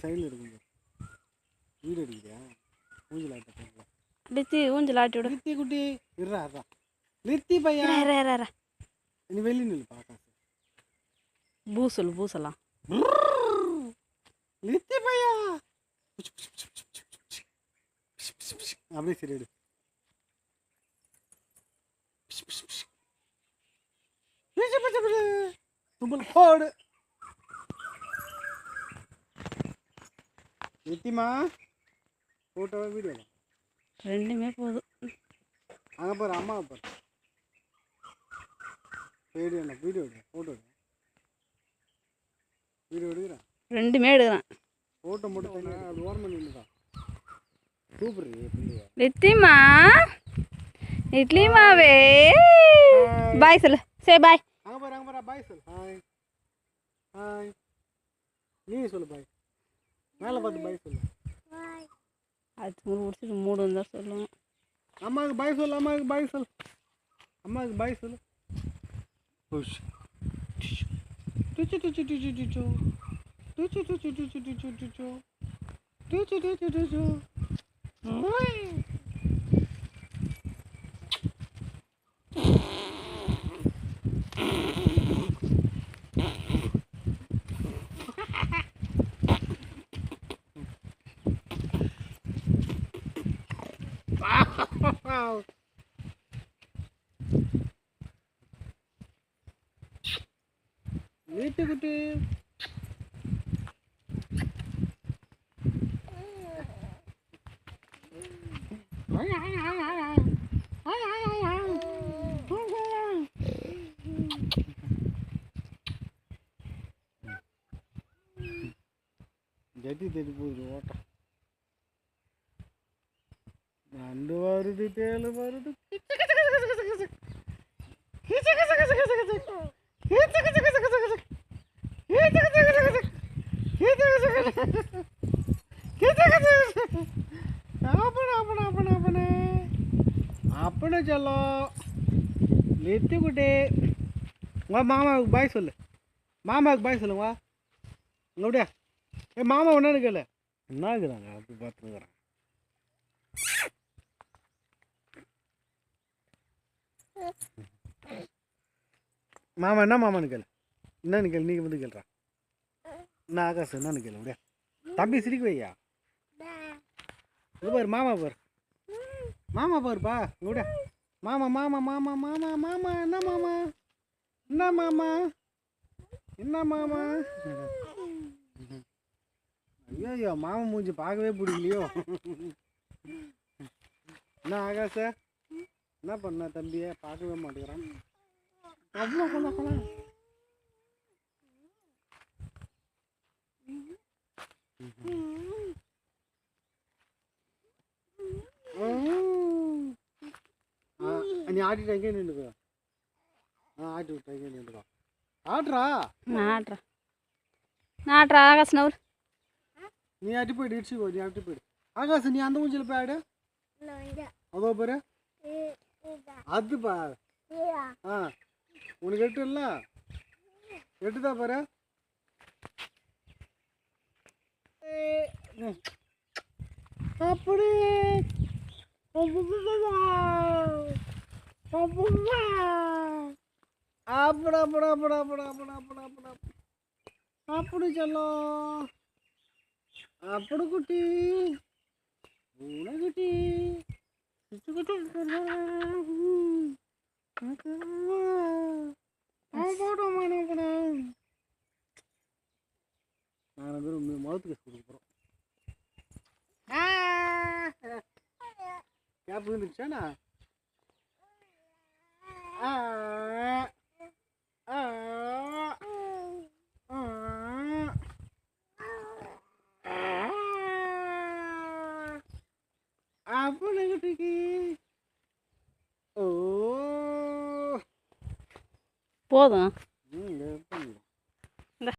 சைடில் இருக்குங்க வீடு அடிக்கிறியா ஊஞ்சல் ஆட்ட லித்தி ஊஞ்சல் ஆட்டி விடு. லித்தி குட்டி இருறா லித்தி பையா நீ வெளியே நில்லு பாக்கா பூசலாம் லித்தி பையா அப்படியே சரிடு தும்பல் போடு லித்திமா ஃபோட்டோவா வீடியோ ரெண்டுமே போதும். அங்கே பாரு அம்மாவை பாரு வீடியோ வீடியோ எடு ஃபோட்டோ எடு வீடியோ எடுக்கிறேன் ரெண்டுமே எடுக்கிறேன். ஃபோட்டோ மட்டும் அது ஓரம் பண்ணி தான் சூப்பர் லித்திமா இட்லிமாவே பாய் சொல்லு சே பாய். அங்கே பாரு பாய் சொல்லு ஹாய் ஹாய் நீ சொல்லு பாய் மேலே பார்த்து பாய் சொல்லு அது முடிச்சுட்டு மூடு வந்தால் சொல்லுவேன். அம்மாவுக்கு பாய் சொல்லு அம்மாவுக்கு பாய் சொல்லு அம்மாவுக்கு பாய் சொல்லு புஷ் வீட்டுக்குட்டி ஜட்டி தேடி போகுது ஓட்டம் நண்டு வருது தேல் வருது அப்பனே சொல்லோ லித்தி குட்டி உங்கள் மாமாவுக்கு பாய் சொல்லு மாமாவுக்கு பாய் சொல்லுங்க அப்படியா ஏ மாமா ஒன்று கேளு என்ன இருக்குதாங்க அப்படி பார்த்துக்கிறேன் மாமா என்ன மாமான்னு கேளு என்னன்னு கேளு நீங்கள் வந்து கேள்றா என்ன ஆகாஷ் என்னன்னு கேளு அப்படியா தம்பி சிரிக்க வையா இது பாரு மாமா பாருப்பா இப்படியா மாமா மாமா மாமா மாமா மாமா என்ன மாமா என்ன மாமா என்ன மாமா ஐயோ மாமா மூஞ்சி பார்க்கவே பிடிக்கலையோ என்ன ஆகாஷ என்ன பண்ண தம்பியை பார்க்கவே மாட்டேங்கிறான் அவ்வளோ கொள்ள நீ ஆட்டிட்டு எங்கே நின்றுக்கோ ஆட்டி விட்டு எங்கே நின்றுக்கோ ஆட்ரா நாட்ரா ஆகாஷ் நவர் நீ ஆட்டி போயிடு இடிச்சுக்கோ நீ ஆட்டி போயிடு ஆகாஷ் நீ அந்த மூஞ்சில் போய் ஆடு அதோ பாரு அதுப்பா உனக்கு எட்டு இல்லை எட்டுதா பாரு அப்படி அப்படி சொல்லோ அப்படி குட்டி பூனைக்குட்டி மவுத்துக்கு கொடுக்க போகிறோம் கேப் இருந்துச்சாண்ணா அப்படி ஓ போதும்.